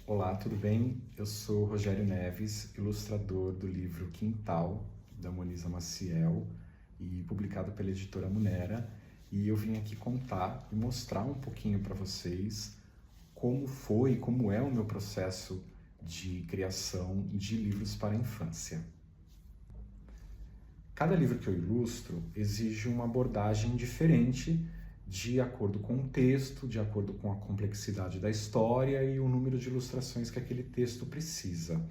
Olá, tudo bem? Eu sou Rogério Neves, ilustrador do livro Quintal, da Moniza Maciel, e publicado pela editora Munera. E eu vim aqui contar e mostrar um pouquinho para vocês como foi e como é o meu processo de criação de livros para a infância. Cada livro que eu ilustro exige uma abordagem diferente de acordo com o texto, de acordo com a complexidade da história e o número de ilustrações que aquele texto precisa.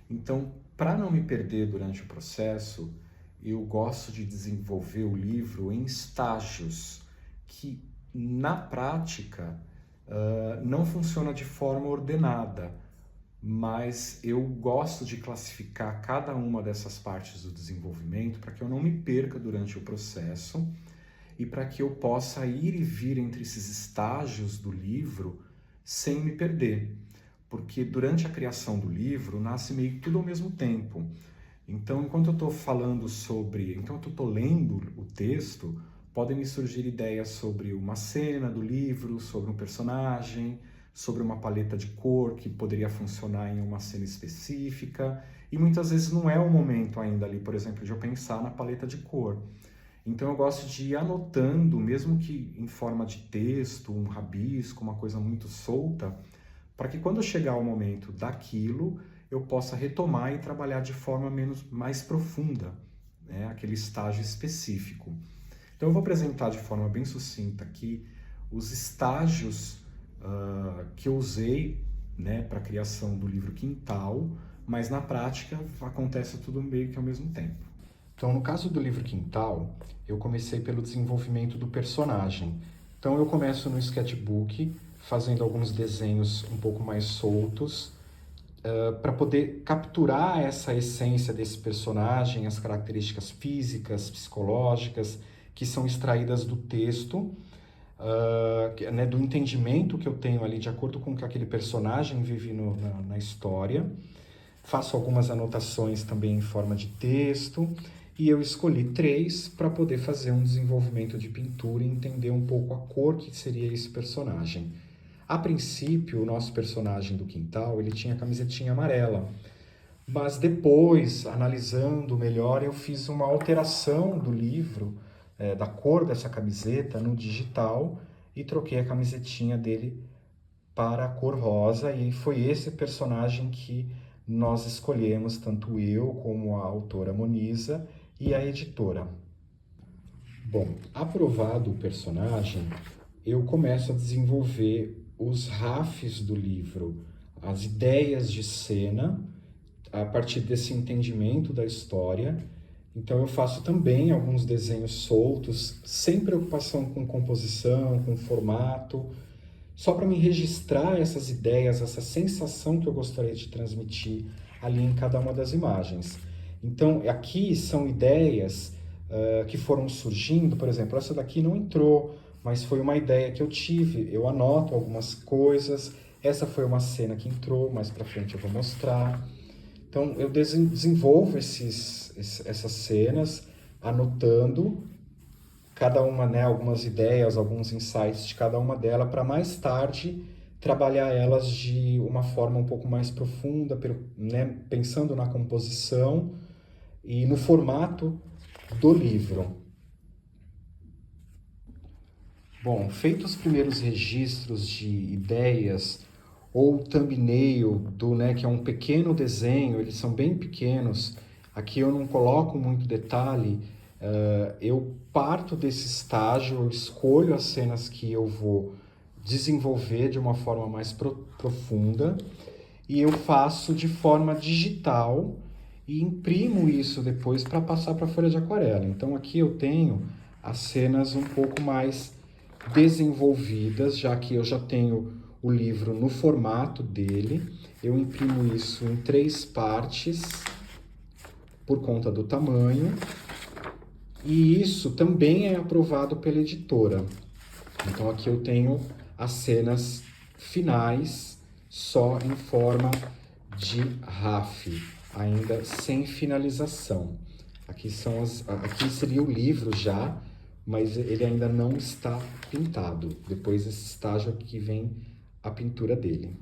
Então, para não me perder durante o processo, eu gosto de desenvolver o livro em estágios que, na prática, não funciona de forma ordenada, mas eu gosto de classificar cada uma dessas partes do desenvolvimento para que eu não me perca durante o processo e para que eu possa ir e vir entre esses estágios do livro sem me perder. Porque durante a criação do livro nasce meio tudo ao mesmo tempo. Então, enquanto eu estou lendo o texto, podem me surgir ideias sobre uma cena do livro, sobre um personagem, sobre uma paleta de cor que poderia funcionar em uma cena específica. E muitas vezes não é o momento ainda ali, por exemplo, de eu pensar na paleta de cor. Então eu gosto de ir anotando, mesmo que em forma de texto, um rabisco, uma coisa muito solta, para que quando chegar o momento daquilo, eu possa retomar e trabalhar de forma mais profunda, né, aquele estágio específico. Então eu vou apresentar de forma bem sucinta aqui os estágios que eu usei, né, para a criação do livro Quintal, mas na prática acontece tudo meio que ao mesmo tempo. Então, no caso do livro Quintal, eu comecei pelo desenvolvimento do personagem. Então, eu começo no sketchbook, fazendo alguns desenhos um pouco mais soltos, para poder capturar essa essência desse personagem, as características físicas, psicológicas, que são extraídas do texto, né, do entendimento que eu tenho ali de acordo com o que aquele personagem vive na história. Faço algumas anotações também em forma de texto e eu escolhi 3 para poder fazer um desenvolvimento de pintura e entender um pouco a cor que seria esse personagem. A princípio, o nosso personagem do Quintal, ele tinha a camisetinha amarela, mas depois, analisando melhor, eu fiz uma alteração do livro, da cor dessa camiseta no digital e troquei a camisetinha dele para a cor rosa e foi esse personagem que nós escolhemos, tanto eu como a autora Moniza e a editora. Bom, aprovado o personagem, eu começo a desenvolver os rafes do livro, as ideias de cena, a partir desse entendimento da história. Então eu faço também alguns desenhos soltos, sem preocupação com composição, com formato, só para me registrar essas ideias, essa sensação que eu gostaria de transmitir ali em cada uma das imagens. Então, aqui são ideias que foram surgindo, por exemplo, essa daqui não entrou, mas foi uma ideia que eu tive, eu anoto algumas coisas, essa foi uma cena que entrou, mais para frente eu vou mostrar. Então, eu desenvolvo essas cenas, anotando cada uma, né, algumas ideias, alguns insights de cada uma delas, para mais tarde trabalhar elas de uma forma um pouco mais profunda, né, pensando na composição e no formato do livro. Bom, feitos os primeiros registros de ideias ou thumbnail né, que é um pequeno desenho, eles são bem pequenos, aqui eu não coloco muito detalhe, eu parto desse estágio, eu escolho as cenas que eu vou desenvolver de uma forma mais profunda e eu faço de forma digital e imprimo isso depois para passar para a folha de aquarela. Então aqui eu tenho as cenas um pouco mais desenvolvidas, já que eu já tenho o livro no formato dele. Eu imprimo isso em 3 partes por conta do tamanho. E isso também é aprovado pela editora. Então aqui eu tenho as cenas finais só em forma de RAF, ainda sem finalização. Aqui seria o livro já, mas ele ainda não está pintado. Depois desse estágio aqui vem a pintura dele.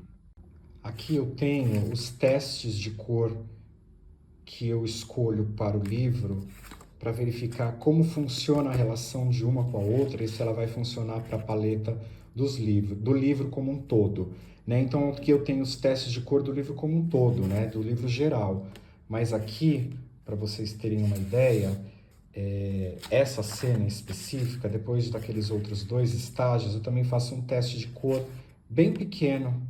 Aqui eu tenho os testes de cor que eu escolho para o livro para verificar como funciona a relação de uma com a outra e se ela vai funcionar para a paleta do livro como um todo, né? Então aqui eu tenho os testes de cor do livro como um todo, né? Do livro geral. Mas aqui, para vocês terem uma ideia, essa cena específica, depois daqueles outros 2 estágios, eu também faço um teste de cor bem pequeno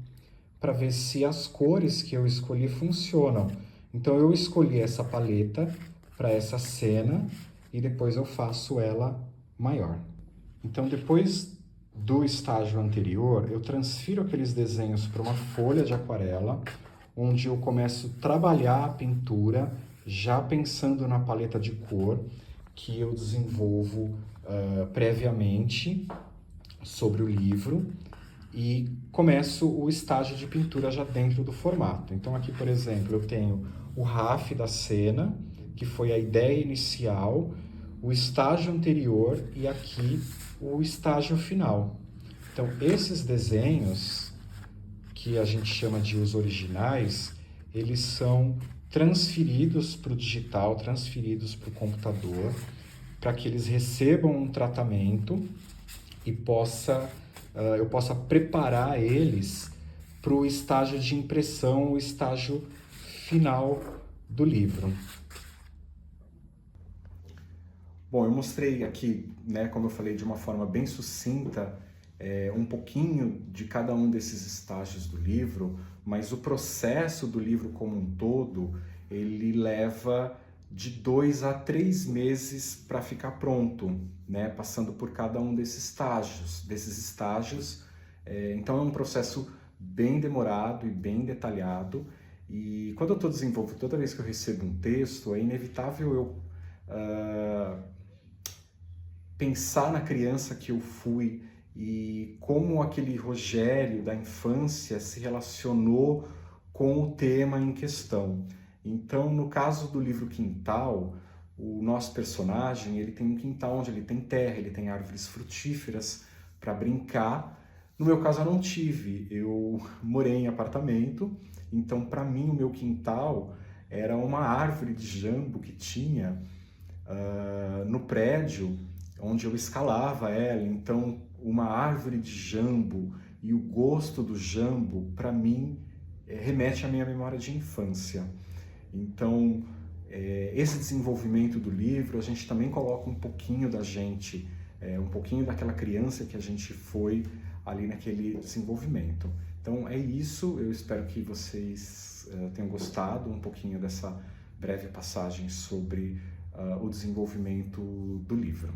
para ver se as cores que eu escolhi funcionam. Então eu escolhi essa paleta para essa cena e depois eu faço ela maior. Então depois do estágio anterior, eu transfiro aqueles desenhos para uma folha de aquarela, onde eu começo a trabalhar a pintura já pensando na paleta de cor que eu desenvolvo previamente sobre o livro e começo o estágio de pintura já dentro do formato. Então aqui, por exemplo, eu tenho o RAF da cena, que foi a ideia inicial, o estágio anterior e aqui o estágio final. Então esses desenhos, que a gente chama de os originais, eles são transferidos para o digital, transferidos para o computador, para que eles recebam um tratamento e eu possa preparar eles para o estágio de impressão, o estágio final do livro. Bom, eu mostrei aqui, né, como eu falei, de uma forma bem sucinta, um pouquinho de cada um desses estágios do livro, mas o processo do livro como um todo, ele leva de 2 a 3 meses para ficar pronto, né, passando por cada um desses estágios. Então é um processo bem demorado e bem detalhado, e quando eu estou desenvolvendo, toda vez que eu recebo um texto, é inevitável eu pensar na criança que eu fui e como aquele Rogério da infância se relacionou com o tema em questão. Então, no caso do livro Quintal, o nosso personagem, ele tem um quintal onde ele tem terra, ele tem árvores frutíferas para brincar. No meu caso, eu não tive. Eu morei em apartamento, então, para mim, o meu quintal era uma árvore de jambo que tinha no prédio onde eu escalava ela. Então, uma árvore de jambo e o gosto do jambo, para mim, remete à minha memória de infância. Então, esse desenvolvimento do livro, a gente também coloca um pouquinho da gente, um pouquinho daquela criança que a gente foi ali naquele desenvolvimento. Então, é isso. Eu espero que vocês tenham gostado um pouquinho dessa breve passagem sobre o desenvolvimento do livro.